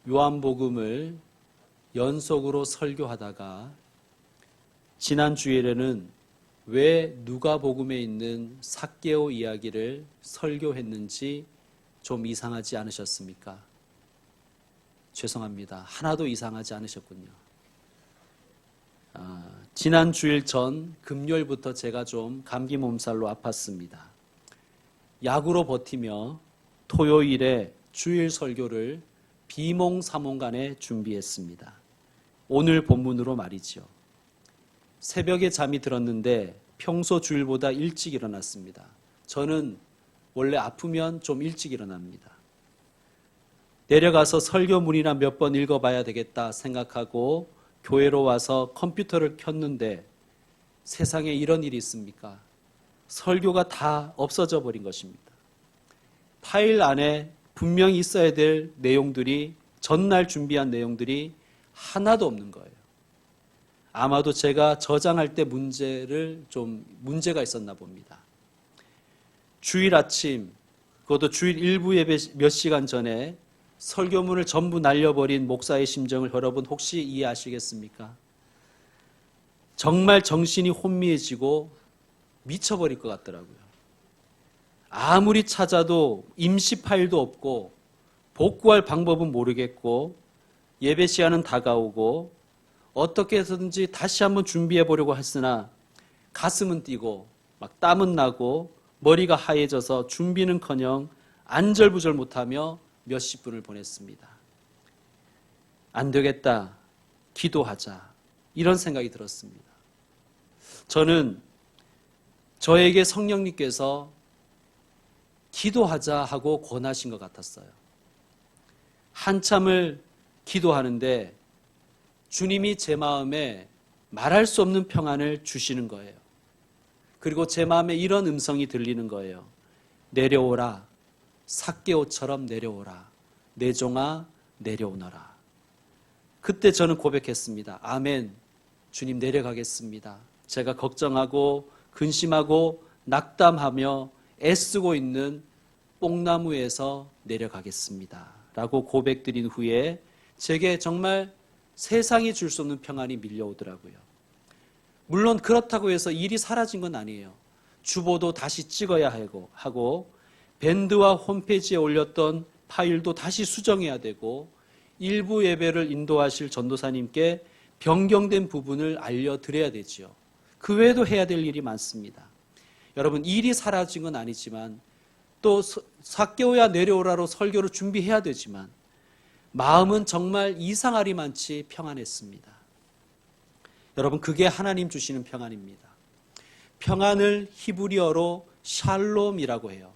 요한복음을 연속으로 설교하다가 지난 주일에는 왜 누가복음에 있는 삭개오 이야기를 설교했는지 좀 이상하지 않으셨습니까? 죄송합니다. 하나도 이상하지 않으셨군요. 지난 주일 전 금요일부터 제가 좀 감기 몸살로 아팠습니다. 약으로 버티며 토요일에 주일 설교를 비몽사몽간에 준비했습니다. 오늘 본문으로 말이죠. 새벽에 잠이 들었는데 평소 주일보다 일찍 일어났습니다. 저는 원래 아프면 좀 일찍 일어납니다. 내려가서 설교문이나 몇 번 읽어봐야 되겠다 생각하고 교회로 와서 컴퓨터를 켰는데 세상에 이런 일이 있습니까? 설교가 다 없어져 버린 것입니다. 파일 안에 분명히 있어야 될 내용들이, 전날 준비한 내용들이 하나도 없는 거예요. 아마도 제가 저장할 때 문제가 있었나 봅니다. 주일 아침, 그것도 주일 일부 예배 몇 시간 전에 설교문을 전부 날려버린 목사의 심정을 여러분 혹시 이해하시겠습니까? 정말 정신이 혼미해지고 미쳐버릴 것 같더라고요. 아무리 찾아도 임시 파일도 없고 복구할 방법은 모르겠고 예배 시간은 다가오고 어떻게 해서든지 다시 한번 준비해 보려고 했으나 가슴은 뛰고 막 땀은 나고 머리가 하얘져서 준비는커녕 안절부절 못하며 몇십 분을 보냈습니다. 안 되겠다, 기도하자, 이런 생각이 들었습니다. 저는 저에게 성령님께서 기도하자 하고 권하신 것 같았어요. 한참을 기도하는데 주님이 제 마음에 말할 수 없는 평안을 주시는 거예요. 그리고 제 마음에 이런 음성이 들리는 거예요. 내려오라, 삭개오처럼 내려오라, 내 종아 내려오너라. 그때 저는 고백했습니다. 아멘, 주님 내려가겠습니다. 제가 걱정하고 근심하고 낙담하며 애쓰고 있는 뽕나무에서 내려가겠습니다. 라고 고백드린 후에 제게 정말 세상이 줄 수 없는 평안이 밀려오더라고요. 물론 그렇다고 해서 일이 사라진 건 아니에요. 주보도 다시 찍어야 하고 밴드와 홈페이지에 올렸던 파일도 다시 수정해야 되고 일부 예배를 인도하실 전도사님께 변경된 부분을 알려드려야 되지요. 그 외에도 해야 될 일이 많습니다. 여러분, 일이 사라진 건 아니지만 또 삭개오야 내려오라로 설교를 준비해야 되지만 마음은 정말 이상하리만치 평안했습니다. 여러분, 그게 하나님 주시는 평안입니다. 평안을 히브리어로 샬롬이라고 해요.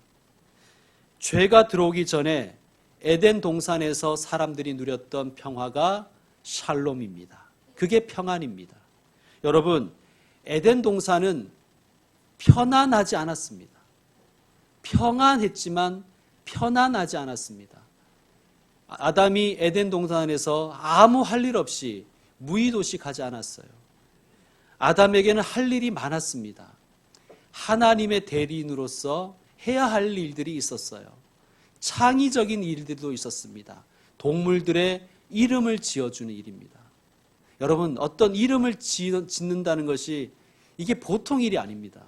죄가 들어오기 전에 에덴 동산에서 사람들이 누렸던 평화가 샬롬입니다. 그게 평안입니다. 여러분, 에덴 동산은 편안하지 않았습니다. 평안했지만 편안하지 않았습니다. 아담이 에덴 동산에서 아무 할 일 없이 무의도식하지 않았어요. 아담에게는 할 일이 많았습니다. 하나님의 대리인으로서 해야 할 일들이 있었어요. 창의적인 일들도 있었습니다. 동물들의 이름을 지어주는 일입니다. 여러분, 어떤 이름을 짓는다는 것이 이게 보통 일이 아닙니다.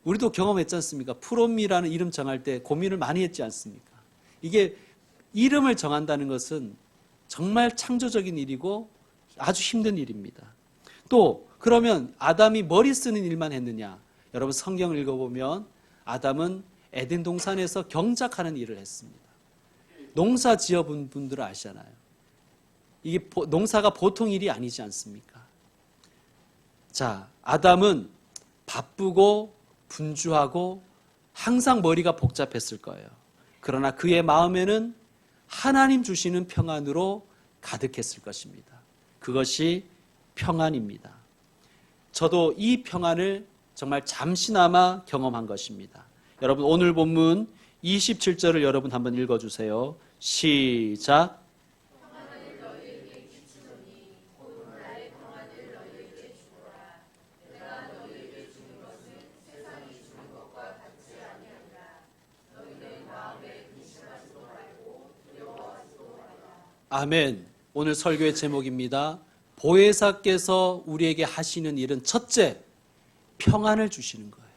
우리도 경험했지 않습니까? 프롬이라는 이름 정할 때 고민을 많이 했지 않습니까? 이게 이름을 정한다는 것은 정말 창조적인 일이고 아주 힘든 일입니다. 또 그러면 아담이 머리 쓰는 일만 했느냐? 여러분, 성경을 읽어보면 아담은 에덴 동산에서 경작하는 일을 했습니다. 농사 지어본 분들은 아시잖아요. 이게 농사가 보통 일이 아니지 않습니까? 자, 아담은 바쁘고 분주하고 항상 머리가 복잡했을 거예요. 그러나 그의 마음에는 하나님 주시는 평안으로 가득했을 것입니다. 그것이 평안입니다. 저도 이 평안을 정말 잠시나마 경험한 것입니다. 여러분, 오늘 본문 27절을 여러분 한번 읽어주세요. 시작. 아멘. 오늘 설교의 제목입니다. 보혜사께서 우리에게 하시는 일은 첫째, 평안을 주시는 거예요.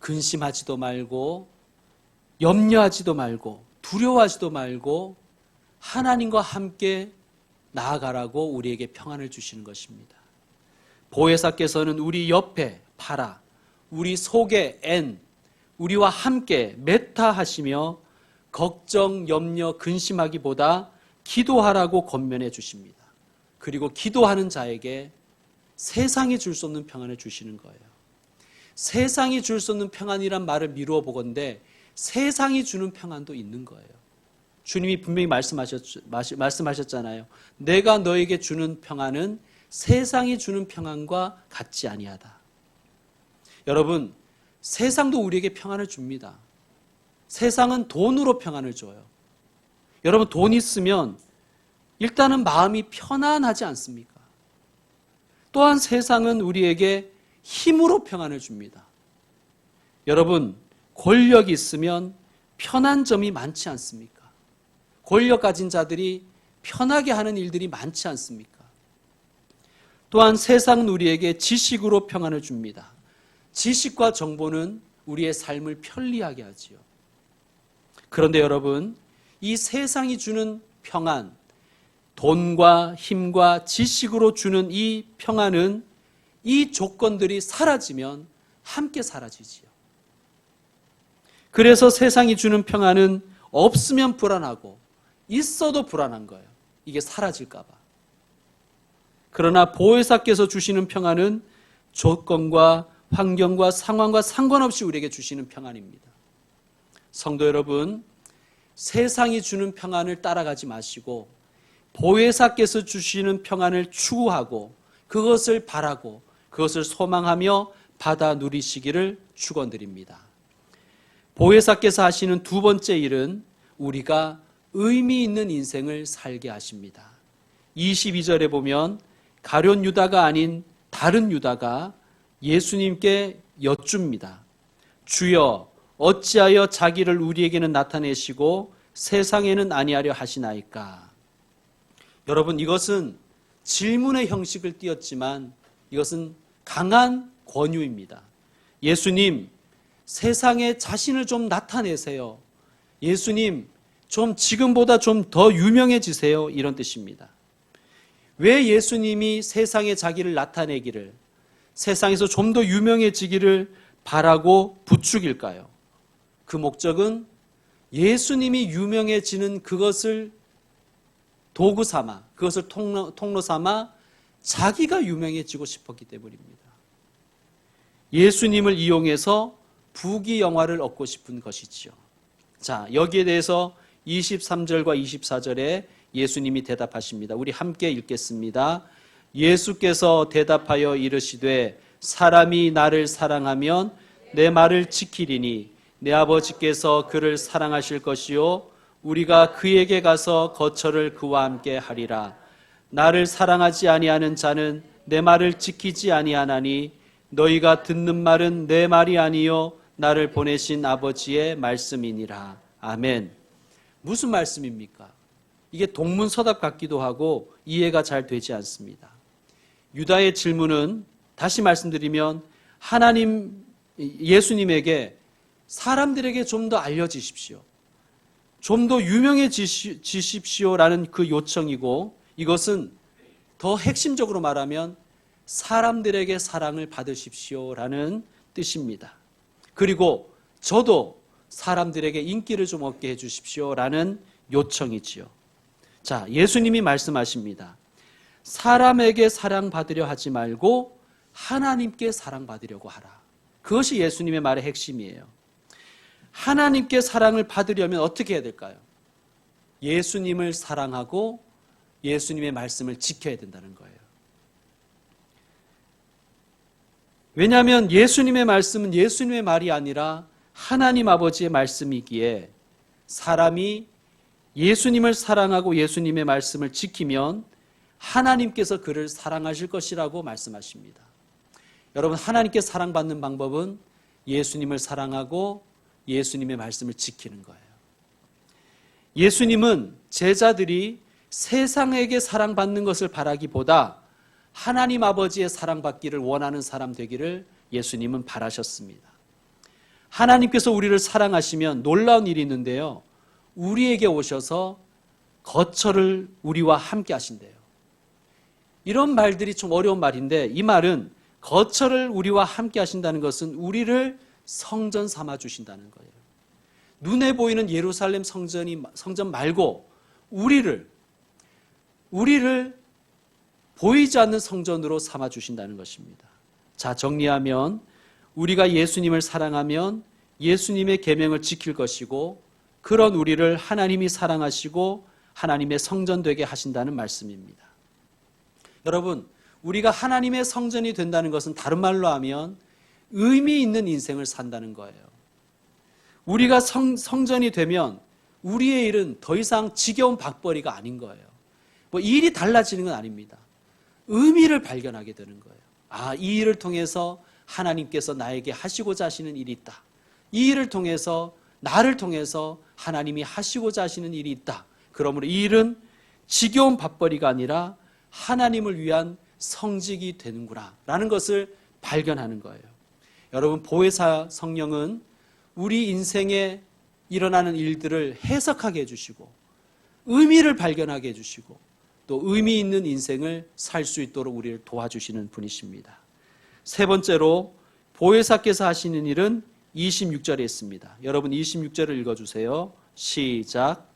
근심하지도 말고 염려하지도 말고 두려워하지도 말고 하나님과 함께 나아가라고 우리에게 평안을 주시는 것입니다. 보혜사께서는 우리 옆에 파라, 우리 속에 엔, 우리와 함께 메타하시며 걱정, 염려, 근심하기보다 기도하라고 권면해 주십니다. 그리고 기도하는 자에게 세상이 줄 수 없는 평안을 주시는 거예요. 세상이 줄 수 없는 평안이란 말을 미루어 보건대 세상이 주는 평안도 있는 거예요. 주님이 분명히 말씀하셨잖아요. 내가 너에게 주는 평안은 세상이 주는 평안과 같지 아니하다. 여러분, 세상도 우리에게 평안을 줍니다. 세상은 돈으로 평안을 줘요. 여러분, 돈 있으면 일단은 마음이 편안하지 않습니까? 또한 세상은 우리에게 힘으로 평안을 줍니다. 여러분, 권력이 있으면 편한 점이 많지 않습니까? 권력 가진 자들이 편하게 하는 일들이 많지 않습니까? 또한 세상은 우리에게 지식으로 평안을 줍니다. 지식과 정보는 우리의 삶을 편리하게 하지요. 그런데 여러분, 이 세상이 주는 평안, 돈과 힘과 지식으로 주는 이 평안은 이 조건들이 사라지면 함께 사라지지요. 그래서 세상이 주는 평안은 없으면 불안하고 있어도 불안한 거예요. 이게 사라질까 봐. 그러나 보혜사께서 주시는 평안은 조건과 환경과 상황과 상관없이 우리에게 주시는 평안입니다. 성도 여러분, 세상이 주는 평안을 따라가지 마시고 보혜사께서 주시는 평안을 추구하고 그것을 바라고 그것을 소망하며 받아 누리시기를 축원드립니다. 보혜사께서 하시는 두 번째 일은 우리가 의미 있는 인생을 살게 하십니다. 22절에 보면 가룟 유다가 아닌 다른 유다가 예수님께 여쭙니다. 주여, 어찌하여 자기를 우리에게는 나타내시고 세상에는 아니하려 하시나이까? 여러분, 이것은 질문의 형식을 띄었지만 이것은 강한 권유입니다. 예수님, 세상에 자신을 좀 나타내세요. 예수님, 좀 지금보다 좀 더 유명해지세요. 이런 뜻입니다. 왜 예수님이 세상에 자기를 나타내기를, 세상에서 좀 더 유명해지기를 바라고 부추길까요? 그 목적은 예수님이 유명해지는 그것을 도구 삼아, 그것을 통로 삼아 자기가 유명해지고 싶었기 때문입니다. 예수님을 이용해서 부귀영화를 얻고 싶은 것이지요. 자, 여기에 대해서 23절과 24절에 예수님이 대답하십니다. 우리 함께 읽겠습니다. 예수께서 대답하여 이르시되 사람이 나를 사랑하면 내 말을 지키리니 내 아버지께서 그를 사랑하실 것이요 우리가 그에게 가서 거처를 그와 함께 하리라. 나를 사랑하지 아니하는 자는 내 말을 지키지 아니하나니 너희가 듣는 말은 내 말이 아니요 나를 보내신 아버지의 말씀이니라. 아멘. 무슨 말씀입니까? 이게 동문서답 같기도 하고 이해가 잘 되지 않습니다. 유다의 질문은 다시 말씀드리면 예수님에게 사람들에게 좀 더 알려지십시오. 좀 더 유명해지십시오라는 그 요청이고 이것은 더 핵심적으로 말하면 사람들에게 사랑을 받으십시오라는 뜻입니다. 그리고 저도 사람들에게 인기를 좀 얻게 해주십시오라는 요청이지요. 자, 예수님이 말씀하십니다. 사람에게 사랑받으려 하지 말고 하나님께 사랑받으려고 하라. 그것이 예수님의 말의 핵심이에요. 하나님께 사랑을 받으려면 어떻게 해야 될까요? 예수님을 사랑하고 예수님의 말씀을 지켜야 된다는 거예요. 왜냐하면 예수님의 말씀은 예수님의 말이 아니라 하나님 아버지의 말씀이기에 사람이 예수님을 사랑하고 예수님의 말씀을 지키면 하나님께서 그를 사랑하실 것이라고 말씀하십니다. 여러분, 하나님께 사랑받는 방법은 예수님을 사랑하고 예수님의 말씀을 지키는 거예요. 예수님은 제자들이 세상에게 사랑받는 것을 바라기보다 하나님 아버지의 사랑받기를 원하는 사람 되기를 예수님은 바라셨습니다. 하나님께서 우리를 사랑하시면 놀라운 일이 있는데요. 우리에게 오셔서 거처를 우리와 함께 하신대요. 이런 말들이 좀 어려운 말인데, 이 말은 거처를 우리와 함께 하신다는 것은 우리를 성전 삼아 주신다는 거예요. 눈에 보이는 예루살렘 성전 말고 우리를 보이지 않는 성전으로 삼아 주신다는 것입니다. 자, 정리하면 우리가 예수님을 사랑하면 예수님의 계명을 지킬 것이고, 그런 우리를 하나님이 사랑하시고 하나님의 성전 되게 하신다는 말씀입니다. 여러분, 우리가 하나님의 성전이 된다는 것은 다른 말로 하면 의미 있는 인생을 산다는 거예요. 우리가 성전이 되면 우리의 일은 더 이상 지겨운 밥벌이가 아닌 거예요. 뭐 일이 달라지는 건 아닙니다. 의미를 발견하게 되는 거예요. 아, 이 일을 통해서 하나님께서 나에게 하시고자 하시는 일이 있다. 이 일을 통해서, 나를 통해서 하나님이 하시고자 하시는 일이 있다. 그러므로 이 일은 지겨운 밥벌이가 아니라 하나님을 위한 성직이 되는구나 라는 것을 발견하는 거예요. 여러분, 보혜사 성령은 우리 인생에 일어나는 일들을 해석하게 해주시고 의미를 발견하게 해주시고 또 의미 있는 인생을 살 수 있도록 우리를 도와주시는 분이십니다. 세 번째로 보혜사께서 하시는 일은 26절에 있습니다. 여러분 26절을 읽어주세요. 시작.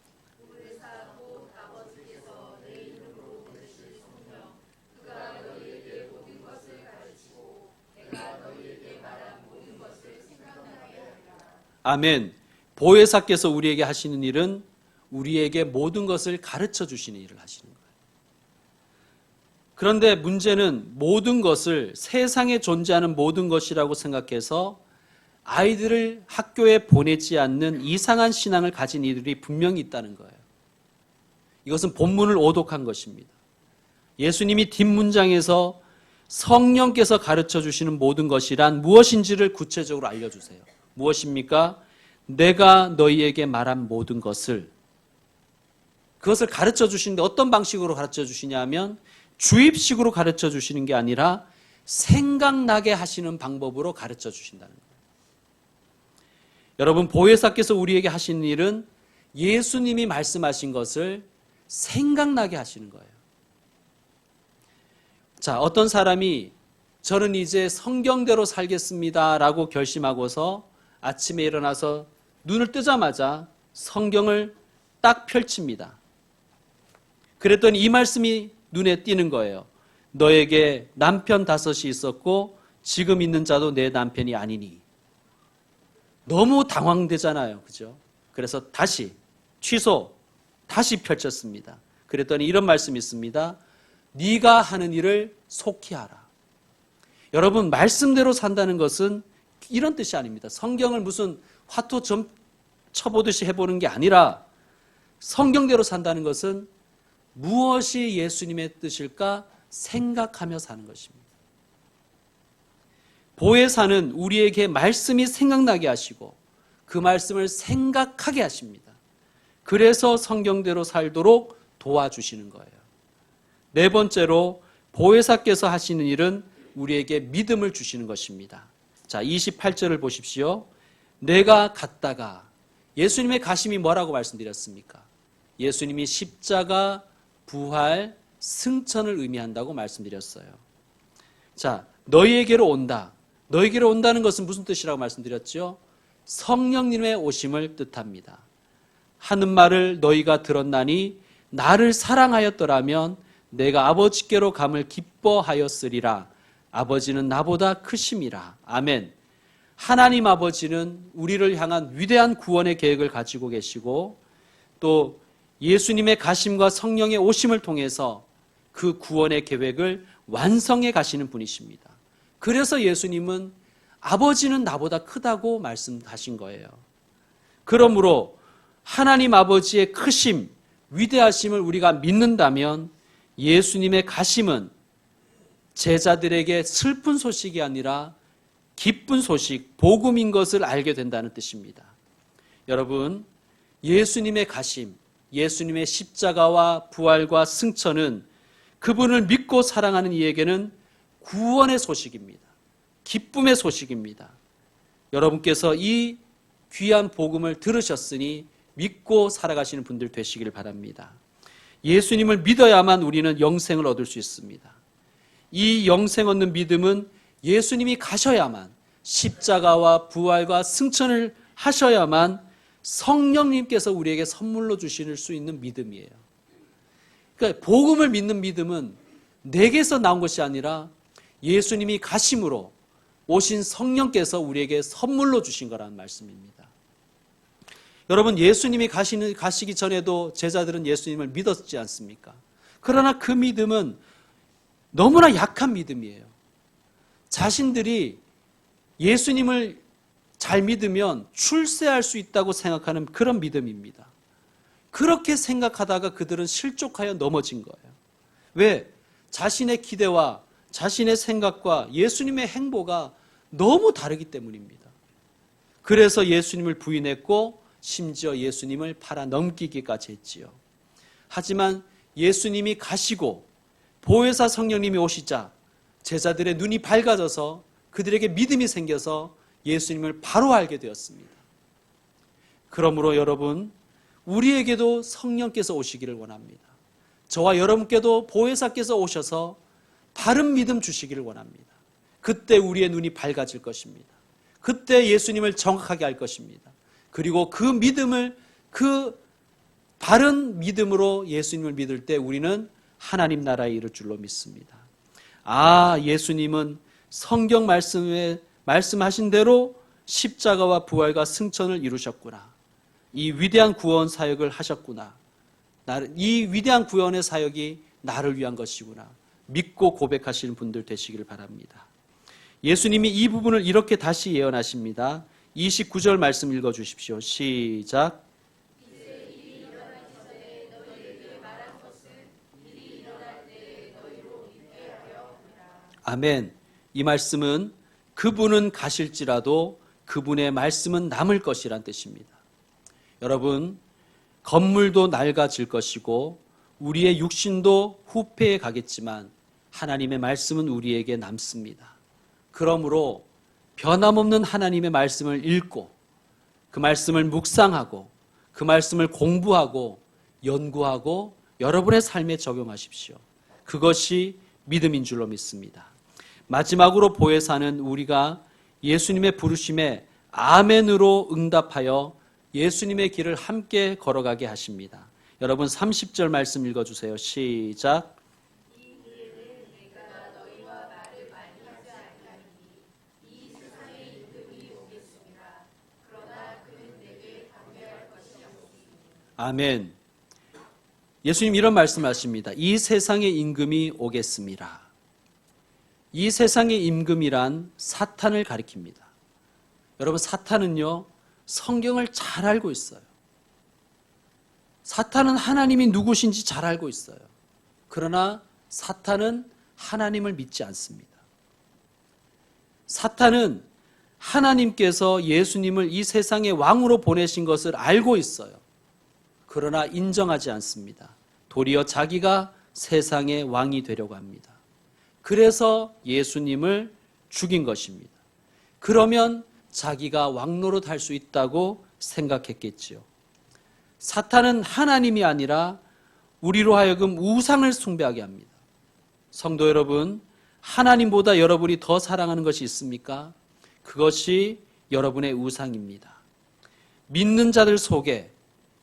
아멘. 보혜사께서 우리에게 하시는 일은 우리에게 모든 것을 가르쳐 주시는 일을 하시는 거예요. 그런데 문제는 모든 것을, 세상에 존재하는 모든 것이라고 생각해서 아이들을 학교에 보내지 않는 이상한 신앙을 가진 이들이 분명히 있다는 거예요. 이것은 본문을 오독한 것입니다. 예수님이 뒷문장에서 성령께서 가르쳐 주시는 모든 것이란 무엇인지를 구체적으로 알려주세요. 무엇입니까? 내가 너희에게 말한 모든 것을, 그것을 가르쳐 주시는데 어떤 방식으로 가르쳐 주시냐 하면 주입식으로 가르쳐 주시는 게 아니라 생각나게 하시는 방법으로 가르쳐 주신다는 거예요. 여러분, 보혜사께서 우리에게 하시는 일은 예수님이 말씀하신 것을 생각나게 하시는 거예요. 자, 어떤 사람이 저는 이제 성경대로 살겠습니다 라고 결심하고서 아침에 일어나서 눈을 뜨자마자 성경을 딱 펼칩니다. 그랬더니 이 말씀이 눈에 띄는 거예요. 너에게 남편 5이 있었고 지금 있는 자도 내 남편이 아니니. 너무 당황되잖아요. 그죠? 그래서 다시 취소, 다시 펼쳤습니다. 그랬더니 이런 말씀이 있습니다. 네가 하는 일을 속히 하라. 여러분, 말씀대로 산다는 것은 이런 뜻이 아닙니다. 성경을 무슨 화투 점 쳐보듯이 해보는 게 아니라 성경대로 산다는 것은 무엇이 예수님의 뜻일까 생각하며 사는 것입니다. 보혜사는 우리에게 말씀이 생각나게 하시고 그 말씀을 생각하게 하십니다. 그래서 성경대로 살도록 도와주시는 거예요. 네 번째로 보혜사께서 하시는 일은 우리에게 믿음을 주시는 것입니다. 자, 28절을 보십시오. 내가 갔다가, 예수님의 가심이 뭐라고 말씀드렸습니까? 예수님이 십자가, 부활, 승천을 의미한다고 말씀드렸어요. 자, 너희에게로 온다. 너희에게로 온다는 것은 무슨 뜻이라고 말씀드렸죠? 성령님의 오심을 뜻합니다. 하는 말을 너희가 들었나니 나를 사랑하였더라면 내가 아버지께로 감을 기뻐하였으리라. 아버지는 나보다 크심이라. 아멘. 하나님 아버지는 우리를 향한 위대한 구원의 계획을 가지고 계시고 또 예수님의 가심과 성령의 오심을 통해서 그 구원의 계획을 완성해 가시는 분이십니다. 그래서 예수님은 아버지는 나보다 크다고 말씀하신 거예요. 그러므로 하나님 아버지의 크심, 위대하심을 우리가 믿는다면 예수님의 가심은 제자들에게 슬픈 소식이 아니라 기쁜 소식, 복음인 것을 알게 된다는 뜻입니다. 여러분, 예수님의 가심, 예수님의 십자가와 부활과 승천은 그분을 믿고 사랑하는 이에게는 구원의 소식입니다. 기쁨의 소식입니다. 여러분께서 이 귀한 복음을 들으셨으니 믿고 살아가시는 분들 되시길 바랍니다. 예수님을 믿어야만 우리는 영생을 얻을 수 있습니다. 이 영생 얻는 믿음은 예수님이 가셔야만, 십자가와 부활과 승천을 하셔야만 성령님께서 우리에게 선물로 주실 수 있는 믿음이에요. 그러니까 복음을 믿는 믿음은 내게서 나온 것이 아니라 예수님이 가심으로 오신 성령께서 우리에게 선물로 주신 거라는 말씀입니다. 여러분, 예수님이 가시기 전에도 제자들은 예수님을 믿었지 않습니까? 그러나 그 믿음은 너무나 약한 믿음이에요. 자신들이 예수님을 잘 믿으면 출세할 수 있다고 생각하는 그런 믿음입니다. 그렇게 생각하다가 그들은 실족하여 넘어진 거예요. 왜? 자신의 기대와 자신의 생각과 예수님의 행보가 너무 다르기 때문입니다. 그래서 예수님을 부인했고 심지어 예수님을 팔아 넘기기까지 했지요. 하지만 예수님이 가시고 보혜사 성령님이 오시자 제자들의 눈이 밝아져서 그들에게 믿음이 생겨서 예수님을 바로 알게 되었습니다. 그러므로 여러분, 우리에게도 성령께서 오시기를 원합니다. 저와 여러분께도 보혜사께서 오셔서 바른 믿음 주시기를 원합니다. 그때 우리의 눈이 밝아질 것입니다. 그때 예수님을 정확하게 알 것입니다. 그리고 그 믿음을, 그 바른 믿음으로 예수님을 믿을 때 우리는 하나님 나라에 이를 줄로 믿습니다. 아, 예수님은 성경 말씀에 말씀하신 대로 십자가와 부활과 승천을 이루셨구나. 이 위대한 구원 사역을 하셨구나. 이 위대한 구원의 사역이 나를 위한 것이구나. 믿고 고백하시는 분들 되시기를 바랍니다. 예수님이 이 부분을 이렇게 다시 예언하십니다. 29절 말씀 읽어주십시오. 시작. 아멘. 이 말씀은 그분은 가실지라도 그분의 말씀은 남을 것이란 뜻입니다. 여러분, 건물도 낡아질 것이고 우리의 육신도 후패해 가겠지만 하나님의 말씀은 우리에게 남습니다. 그러므로 변함없는 하나님의 말씀을 읽고 그 말씀을 묵상하고 그 말씀을 공부하고 연구하고 여러분의 삶에 적용하십시오. 그것이 믿음인 줄로 믿습니다. 마지막으로 보혜사는 우리가 예수님의 부르심에 아멘으로 응답하여 예수님의 길을 함께 걸어가게 하십니다. 여러분 30절 말씀 읽어주세요. 시작. 아멘. 예수님 이런 말씀하십니다. 이 세상의 임금이 오겠습니다. 이 세상의 임금이란 사탄을 가리킵니다. 여러분, 사탄은요, 성경을 잘 알고 있어요. 사탄은 하나님이 누구신지 잘 알고 있어요. 그러나 사탄은 하나님을 믿지 않습니다. 사탄은 하나님께서 예수님을 이 세상의 왕으로 보내신 것을 알고 있어요. 그러나 인정하지 않습니다. 도리어 자기가 세상의 왕이 되려고 합니다. 그래서 예수님을 죽인 것입니다. 그러면 자기가 왕노릇 할 수 있다고 생각했겠지요. 사탄은 하나님이 아니라 우리로 하여금 우상을 숭배하게 합니다. 성도 여러분, 하나님보다 여러분이 더 사랑하는 것이 있습니까? 그것이 여러분의 우상입니다. 믿는 자들 속에,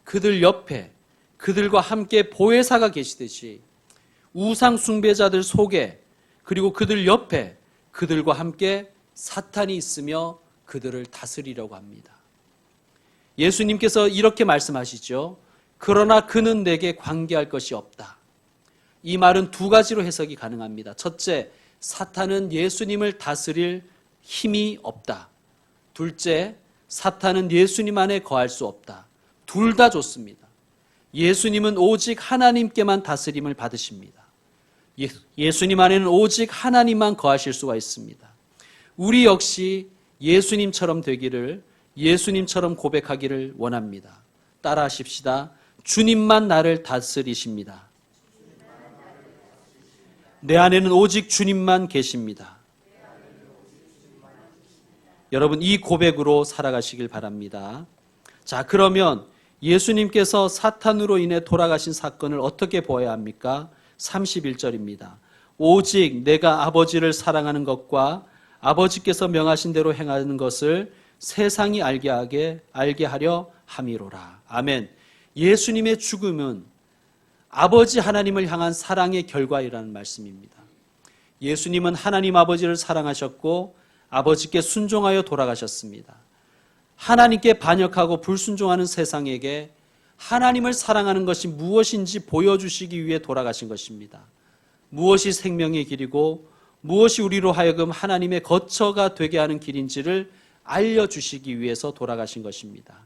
그들 옆에, 그들과 함께 보혜사가 계시듯이 우상 숭배자들 속에, 그리고 그들 옆에 그들과 함께 사탄이 있으며 그들을 다스리려고 합니다. 예수님께서 이렇게 말씀하시죠. 그러나 그는 내게 관계할 것이 없다. 이 말은 두 가지로 해석이 가능합니다. 첫째, 사탄은 예수님을 다스릴 힘이 없다. 둘째, 사탄은 예수님 안에 거할 수 없다. 둘 다 좋습니다. 예수님은 오직 하나님께만 다스림을 받으십니다. 예수님 안에는 오직 하나님만 거하실 수가 있습니다. 우리 역시 예수님처럼 되기를, 예수님처럼 고백하기를 원합니다. 따라하십시다. 주님만 나를 다스리십니다. 내 안에는 오직 주님만 계십니다. 여러분, 이 고백으로 살아가시길 바랍니다. 자, 그러면 예수님께서 사탄으로 인해 돌아가신 사건을 어떻게 보아야 합니까? 31절입니다. 오직 내가 아버지를 사랑하는 것과 아버지께서 명하신 대로 행하는 것을 세상이 알게 하려 함이로라. 아멘. 예수님의 죽음은 아버지 하나님을 향한 사랑의 결과이라는 말씀입니다. 예수님은 하나님 아버지를 사랑하셨고 아버지께 순종하여 돌아가셨습니다. 하나님께 반역하고 불순종하는 세상에게 하나님을 사랑하는 것이 무엇인지 보여주시기 위해 돌아가신 것입니다. 무엇이 생명의 길이고 무엇이 우리로 하여금 하나님의 거처가 되게 하는 길인지를 알려주시기 위해서 돌아가신 것입니다.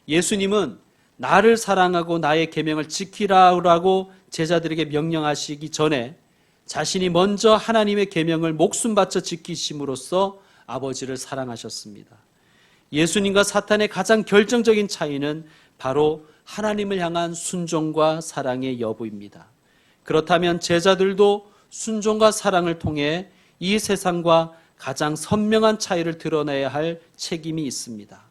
예수님은 나를 사랑하고 나의 계명을 지키라고 제자들에게 명령하시기 전에 자신이 먼저 하나님의 계명을 목숨 바쳐 지키심으로써 아버지를 사랑하셨습니다. 예수님과 사탄의 가장 결정적인 차이는 바로 하나님을 향한 순종과 사랑의 여부입니다. 그렇다면 제자들도 순종과 사랑을 통해 이 세상과 가장 선명한 차이를 드러내야 할 책임이 있습니다.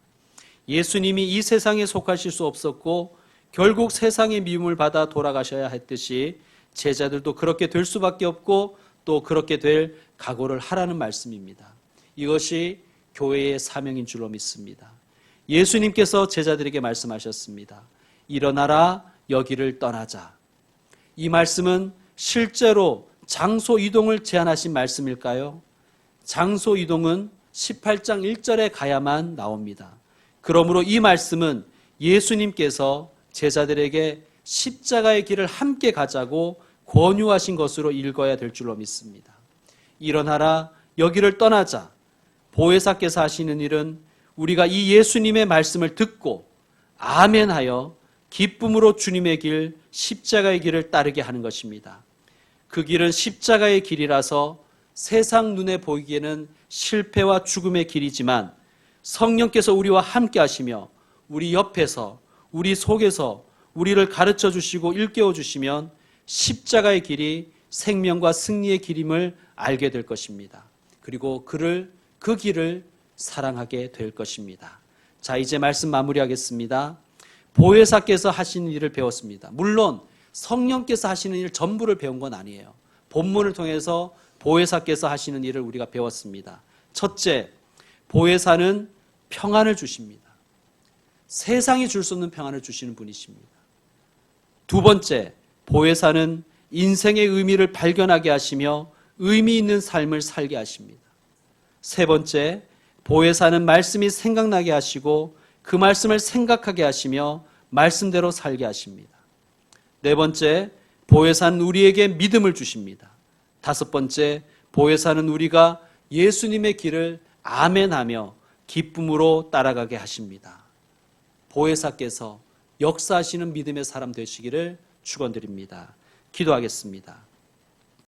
예수님이 이 세상에 속하실 수 없었고 결국 세상의 미움을 받아 돌아가셔야 했듯이 제자들도 그렇게 될 수밖에 없고 또 그렇게 될 각오를 하라는 말씀입니다. 이것이 교회의 사명인 줄로 믿습니다. 예수님께서 제자들에게 말씀하셨습니다. 일어나라, 여기를 떠나자. 이 말씀은 실제로 장소 이동을 제안하신 말씀일까요? 장소 이동은 18장 1절에 가야만 나옵니다. 그러므로 이 말씀은 예수님께서 제자들에게 십자가의 길을 함께 가자고 권유하신 것으로 읽어야 될 줄로 믿습니다. 일어나라, 여기를 떠나자. 보혜사께서 하시는 일은 우리가 이 예수님의 말씀을 듣고 아멘하여 기쁨으로 주님의 길, 십자가의 길을 따르게 하는 것입니다. 그 길은 십자가의 길이라서 세상 눈에 보이기에는 실패와 죽음의 길이지만 성령께서 우리와 함께 하시며 우리 옆에서 우리 속에서 우리를 가르쳐 주시고 일깨워 주시면 십자가의 길이 생명과 승리의 길임을 알게 될 것입니다. 그리고 그 길을 사랑하게 될 것입니다. 자, 이제 말씀 마무리하겠습니다. 보혜사께서 하시는 일을 배웠습니다. 물론 성령께서 하시는 일 전부를 배운 건 아니에요. 본문을 통해서 보혜사께서 하시는 일을 우리가 배웠습니다. 첫째, 보혜사는 평안을 주십니다. 세상이 줄 수 없는 평안을 주시는 분이십니다. 두 번째, 보혜사는 인생의 의미를 발견하게 하시며 의미 있는 삶을 살게 하십니다. 세 번째, 보혜사는 말씀이 생각나게 하시고 그 말씀을 생각하게 하시며 말씀대로 살게 하십니다. 네 번째, 보혜사는 우리에게 믿음을 주십니다. 다섯 번째, 보혜사는 우리가 예수님의 길을 아멘하며 기쁨으로 따라가게 하십니다. 보혜사께서 역사하시는 믿음의 사람 되시기를 축원드립니다. 기도하겠습니다.